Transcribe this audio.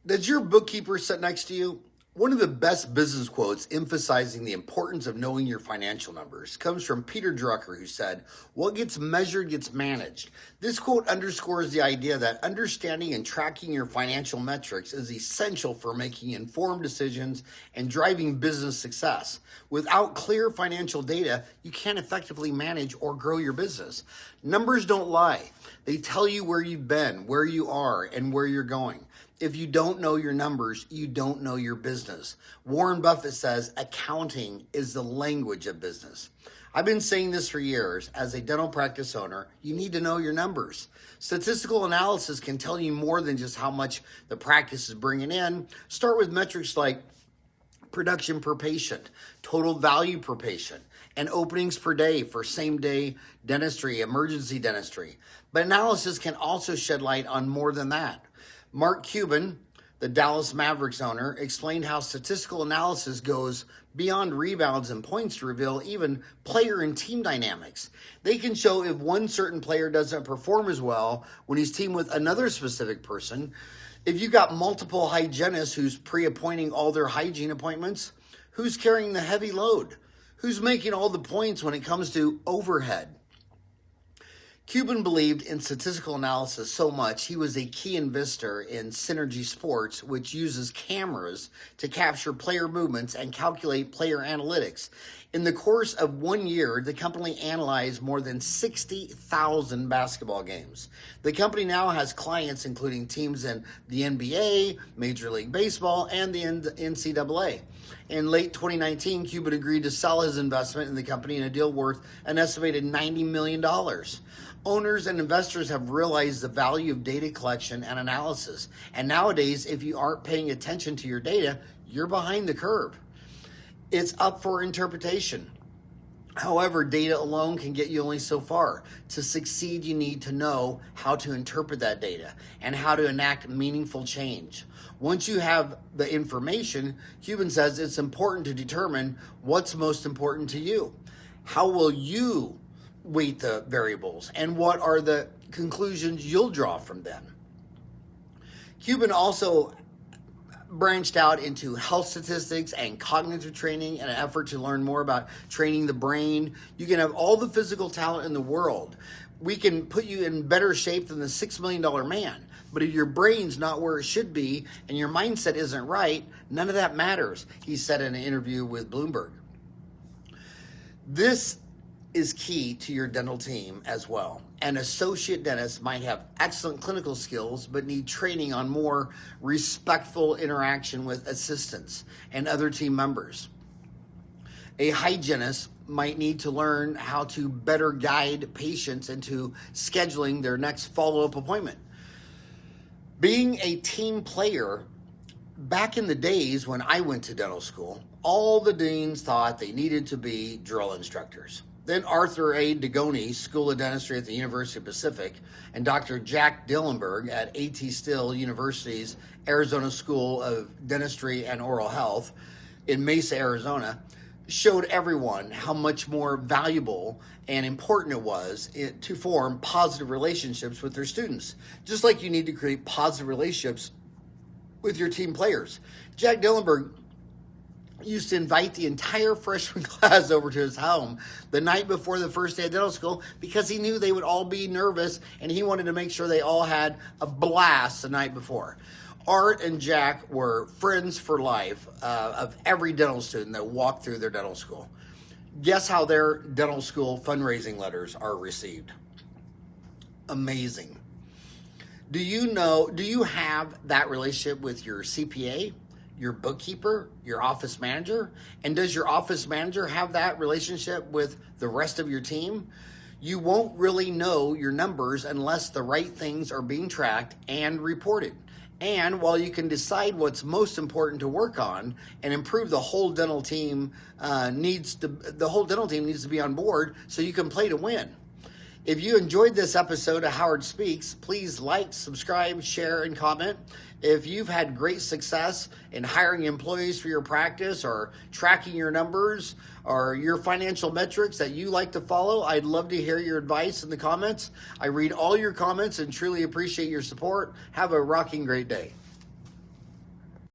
Does your bookkeeper sit next to you? One of the best business quotes emphasizing the importance of knowing your financial numbers comes from Peter Drucker, who said, "What gets measured gets managed." This quote underscores the idea that understanding and tracking your financial metrics is essential for making informed decisions and driving business success. Without clear financial data, you can't effectively manage or grow your business. Numbers don't lie. They tell you where you've been, where you are, and where you're going. If you don't know your numbers, you don't know your business. Warren Buffett says accounting is the language of business. I've been saying this for years. As a dental practice owner, you need to know your numbers. Statistical analysis can tell you more than just how much the practice is bringing in. Start with metrics like production per patient, total value per patient, and openings per day for same-day dentistry, emergency dentistry. But analysis can also shed light on more than that. Mark Cuban, the Dallas Mavericks owner, explained how statistical analysis goes beyond rebounds and points to reveal even player and team dynamics. They can show if one certain player doesn't perform as well when he's teamed with another specific person. If you got multiple hygienists who's pre-appointing all their hygiene appointments, who's carrying the heavy load? Who's making all the points when it comes to overhead? Cuban believed in statistical analysis so much he was a key investor in Synergy Sports, which uses cameras to capture player movements and calculate player analytics. In the course of 1 year, the company analyzed more than 60,000 basketball games. The company now has clients including teams in the NBA, Major League Baseball, and the NCAA. In late 2019, Cuban agreed to sell his investment in the company in a deal worth an estimated $90 million. Owners and investors have realized the value of data collection and analysis. And nowadays, if you aren't paying attention to your data, you're behind the curve. It's up for interpretation. However, data alone can get you only so far. To succeed, you need to know how to interpret that data and how to enact meaningful change. Once you have the information, Cuban says it's important to determine what's most important to you. How will you weight the variables, and what are the conclusions you'll draw from them? Cuban also branched out into health statistics and cognitive training in an effort to learn more about training the brain. You can have all the physical talent in the world. We can put you in better shape than the $6 million man. But if your brain's not where it should be and your mindset isn't right, none of that matters, he said in an interview with Bloomberg. This is key to your dental team as well. An associate dentist might have excellent clinical skills, but need training on more respectful interaction with assistants and other team members. A hygienist might need to learn how to better guide patients into scheduling their next follow-up appointment. Being a team player, back in the days when I went to dental school, all the deans thought they needed to be drill instructors. Then Arthur A. Degoni, School of Dentistry at the University of Pacific, and Dr. Jack Dillenberg at A.T. Still University's Arizona School of Dentistry and Oral Health in Mesa, Arizona, showed everyone how much more valuable and important it was to form positive relationships with their students. Just like you need to create positive relationships with your team players. Jack Dillenberg used to invite the entire freshman class over to his home the night before the first day of dental school because he knew they would all be nervous and he wanted to make sure they all had a blast the night before. Art and Jack were friends for life of every dental student that walked through their dental school. Guess how their dental school fundraising letters are received? Amazing. Do you have that relationship with your CPA, your bookkeeper, your office manager? And does your office manager have that relationship with the rest of your team? You won't really know your numbers unless the right things are being tracked and reported. And while you can decide what's most important to work on and improve, the whole dental team needs to be on board so you can play to win. If you enjoyed this episode of Howard Speaks, please like, subscribe, share, and comment. If you've had great success in hiring employees for your practice or tracking your numbers or your financial metrics that you like to follow, I'd love to hear your advice in the comments. I read all your comments and truly appreciate your support. Have a rocking great day.